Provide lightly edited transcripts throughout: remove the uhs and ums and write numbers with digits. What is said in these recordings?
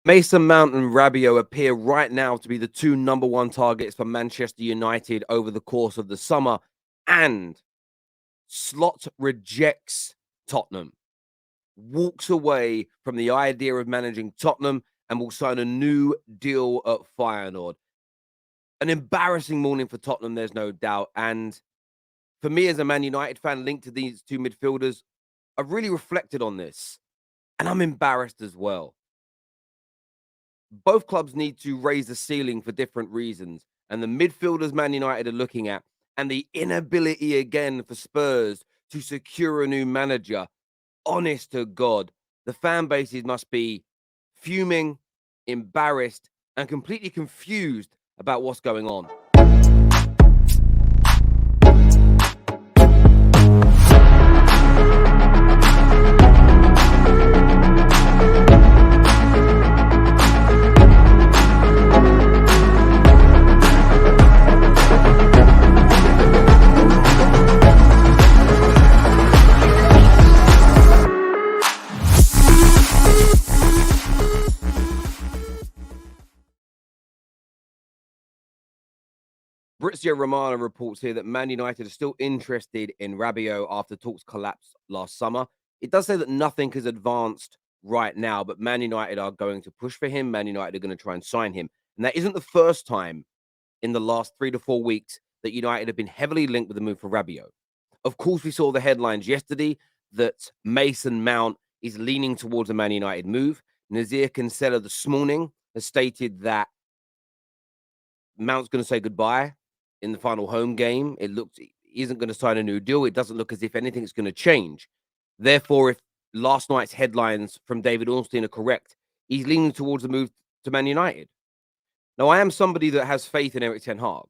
Mason Mount and Rabiot appear right now to be the two number one targets for Manchester United over the course of the summer, and Slot rejects Tottenham, walks away from the idea of managing Tottenham, and will sign a new deal at Feyenoord. An embarrassing morning for Tottenham, there's no doubt. And for me, as a Man United fan linked to these two midfielders, I've really reflected on this, and I'm embarrassed as well. Both clubs need to raise the ceiling for different reasons. And the midfielders Man United are looking at, and the inability again for Spurs to secure a new manager. Honest to God, the fan bases must be fuming, embarrassed, and completely confused about what's going on. Fabrizio Romano reports here that Man United are still interested in Rabiot after talks collapsed last summer. It does say that nothing has advanced right now, but Man United are going to push for him. Man United are going to try and sign him. And that isn't the first time in the last 3 to 4 weeks that United have been heavily linked with the move for Rabiot. Of course, we saw the headlines yesterday that Mason Mount is leaning towards a Man United move. Nazir Kinsella this morning has stated that Mount's going to say goodbye in the final home game. It looks he isn't going to sign a new deal. It doesn't look as if anything's going to change. Therefore, if last night's headlines from David Ornstein are correct, he's leaning towards the move to Man United. Now, I am somebody that has faith in Eric Ten Hag,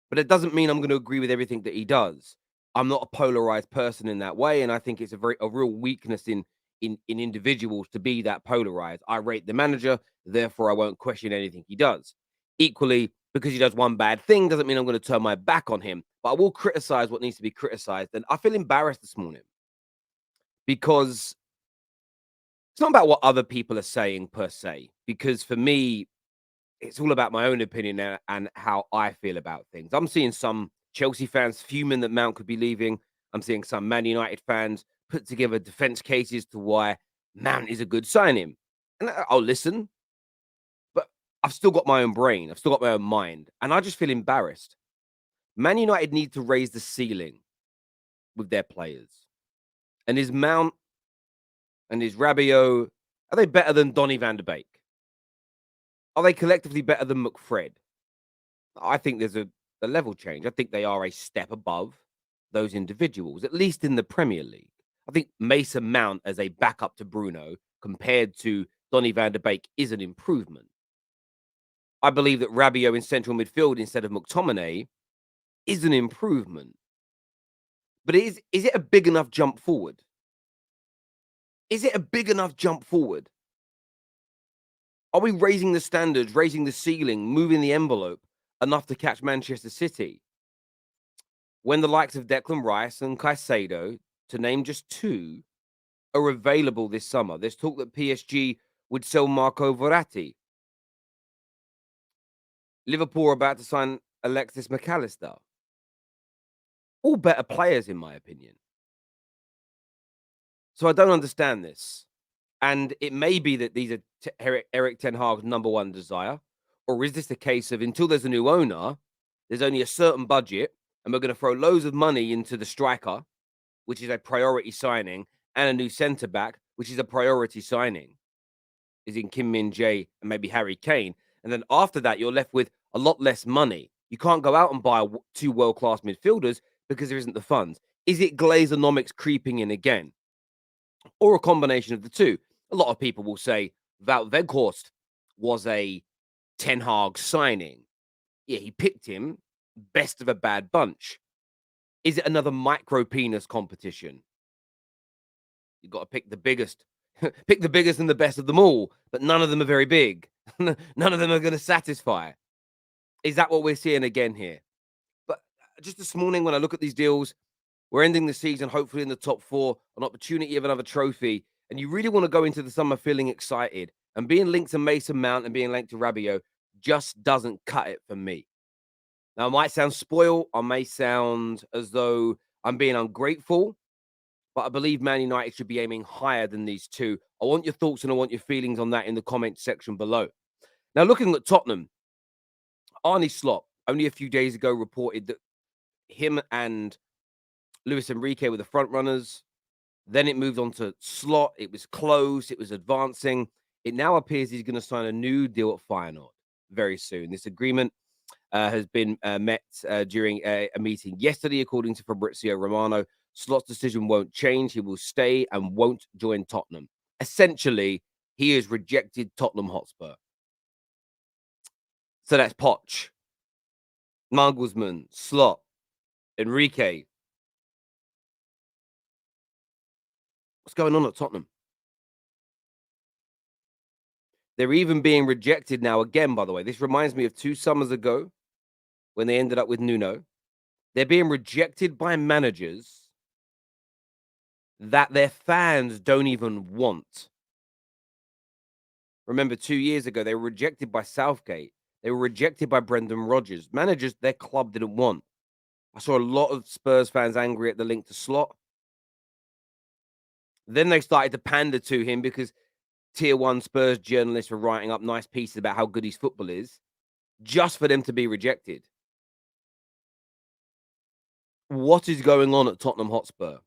but it doesn't mean I'm going to agree with everything that he does. I'm not a polarized person in that way, and I think it's a real weakness in individuals to be that polarized. I rate the manager, therefore I won't question anything he does. Equally, because he does one bad thing doesn't mean I'm going to turn my back on him, but I will criticize what needs to be criticized. And I feel embarrassed this morning because it's not about what other people are saying per se, because for me, it's all about my own opinion and how I feel about things. I'm seeing some Chelsea fans fuming that Mount could be leaving. I'm seeing some Man United fans put together defense cases to why Mount is a good signing. And I'll listen, but I've still got my own brain. I've still got my own mind. And I just feel embarrassed. Man United need to raise the ceiling with their players. And is Mount and is Rabiot, are they better than Donny van der Beek? Are they collectively better than McFred? I think there's a level change. I think they are a step above those individuals, at least in the Premier League. I think Mason Mount as a backup to Bruno compared to Donny van der Beek is an improvement. I believe that Rabiot in central midfield instead of McTominay is an improvement. But is it a big enough jump forward? Is it a big enough jump forward? Are we raising the standards, raising the ceiling, moving the envelope enough to catch Manchester City? When the likes of Declan Rice and Caicedo, to name just two, are available this summer. There's talk that PSG would sell Marco Verratti. Liverpool are about to sign Alexis McAllister. All better players, in my opinion. So I don't understand this. And it may be that these are Eric Ten Hag's number one desire. Or is this the case of until there's a new owner, there's only a certain budget, and we're going to throw loads of money into the striker, which is a priority signing, and a new centre back, which is a priority signing, is in Kim Min Jae and maybe Harry Kane. And then after that, you're left with a lot less money. You can't go out and buy two world-class midfielders because there isn't the funds. Is it Glazonomics creeping in again? Or a combination of the two? A lot of people will say Wout Weghorst was a Ten Hag signing. Yeah, he picked him, best of a bad bunch. Is it another micro penis competition? You've got to pick the biggest, pick the biggest and the best of them all, but none of them are very big. None of them are going to satisfy. Is that what we're seeing again here? But just this morning, when I look at these deals, we're ending the season hopefully in the top four, an opportunity of another trophy, and you really want to go into the summer feeling excited And being linked to Mason Mount and being linked to Rabiot just doesn't cut it for me. Now, I might sound spoiled. I may sound as though I'm being ungrateful, but I believe Man United should be aiming higher than these two. I want your thoughts and I want your feelings on that in the comment section below. Now, looking at Tottenham, Arne Slot only a few days ago reported that him and Luis Enrique were the front runners. Then it moved on to Slot. It was close. It was advancing. It now appears he's going to sign a new deal at Feyenoord very soon. This agreement has been met during a meeting yesterday, according to Fabrizio Romano. Slot's decision won't change. He will stay and won't join Tottenham. Essentially, he has rejected Tottenham Hotspur. So that's Poch, Nagelsmann, Slot, Enrique. What's going on at Tottenham? They're even being rejected now again, by the way. This reminds me of 2 summers ago when they ended up with Nuno. They're being rejected by managers that their fans don't even want. Remember, 2 years ago, they were rejected by Southgate. They were rejected by Brendan Rodgers. Managers their club didn't want. I saw a lot of Spurs fans angry at the link to Slot. Then they started to pander to him because tier 1 Spurs journalists were writing up nice pieces about how good his football is, just for them to be rejected. What is going on at Tottenham Hotspur?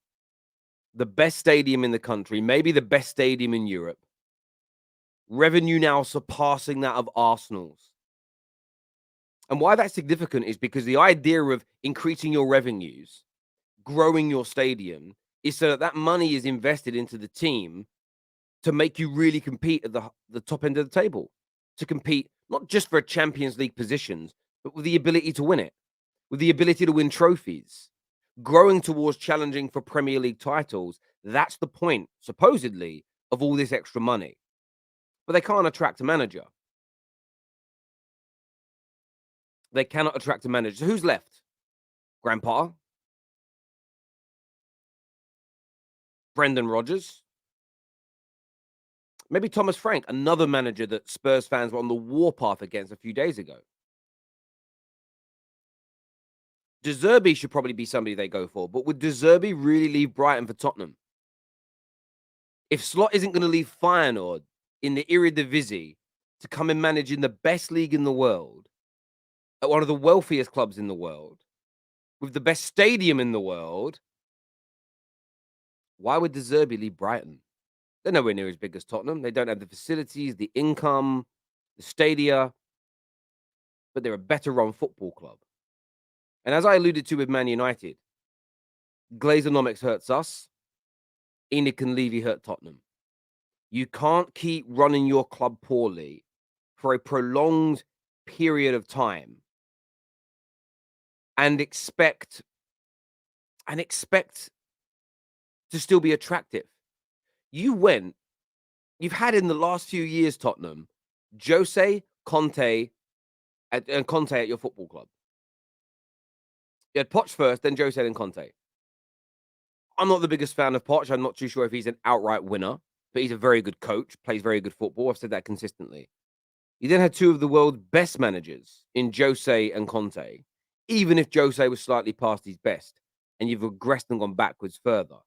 The best stadium in the country, maybe the best stadium in Europe. Revenue now surpassing that of Arsenal's. And why that's significant is because the idea of increasing your revenues, growing your stadium, is so that that money is invested into the team to make you really compete at the top end of the table, to compete not just for Champions League positions, but with the ability to win it, with the ability to win trophies, growing towards challenging for Premier League titles. That's the point, supposedly, of all this extra money. But they can't attract a manager. They cannot attract a manager. So who's left? Grandpa? Brendan Rodgers? Maybe Thomas Frank, another manager that Spurs fans were on the warpath against a few days ago. De Zerbi should probably be somebody they go for, but would De Zerbi really leave Brighton for Tottenham? If Slot isn't going to leave Feyenoord in the Eredivisie to come and manage in the best league in the world, at one of the wealthiest clubs in the world, with the best stadium in the world, why would De Zerbi leave Brighton? They're nowhere near as big as Tottenham. They don't have the facilities, the income, the stadia, but they're a better run football club. And as I alluded to with Man United, Glazonomics hurts us. Enoch and Levy hurt Tottenham. You can't keep running your club poorly for a prolonged period of time and expect to still be attractive. You've had in the last few years, Tottenham, Jose, Conte, and Conte at your football club. You had Poch first, then Jose, then Conte. I'm not the biggest fan of Poch. I'm not too sure if he's an outright winner, but he's a very good coach, plays very good football. I've said that consistently. You then had 2 of the world's best managers in Jose and Conte, even if Jose was slightly past his best, and you've regressed and gone backwards further.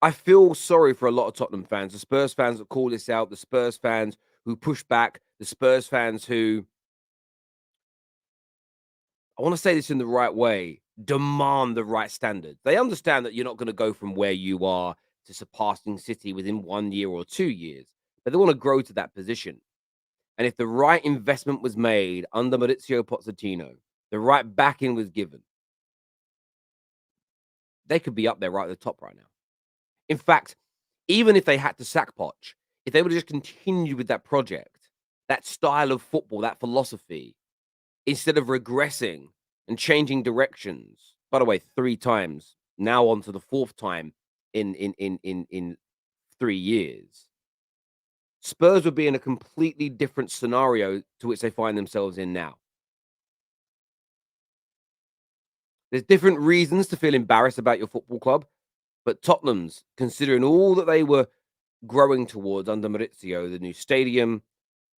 I feel sorry for a lot of Tottenham fans, the Spurs fans that call this out, the Spurs fans who push back, the Spurs fans who, I want to say this in the right way, demand the right standards. They understand that you're not going to go from where you are to surpassing City within 1 year or 2 years, but they want to grow to that position. And if the right investment was made under Maurizio Pochettino, the right backing was given, they could be up there right at the top right now. In fact, even if they had to sack Poch, if they would have just continued with that project, that style of football, that philosophy, instead of regressing and changing directions, by the way, 3 times, now on to the 4th time in 3 years, Spurs would be in a completely different scenario to which they find themselves in now. There's different reasons to feel embarrassed about your football club, but Tottenham's, considering all that they were growing towards under Maurizio, the new stadium,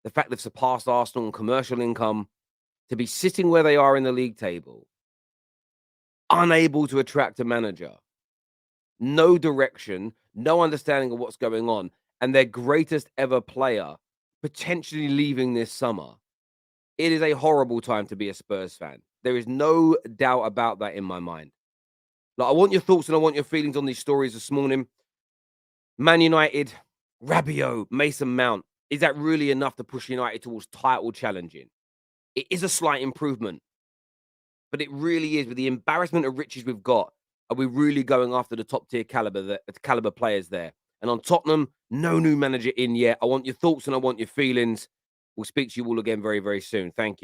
the fact they've surpassed Arsenal in commercial income, to be sitting where they are in the league table, unable to attract a manager, no direction, no understanding of what's going on, and their greatest ever player potentially leaving this summer. It is a horrible time to be a Spurs fan. There is no doubt about that in my mind. Like, I want your thoughts and I want your feelings on these stories this morning. Man United, Rabiot, Mason Mount. Is that really enough to push United towards title challenging? It is a slight improvement, but it really is with the embarrassment of riches we've got. Are we really going after the top tier caliber players there? And on Tottenham, no new manager in yet. I want your thoughts and I want your feelings. We'll speak to you all again very, very soon. Thank you.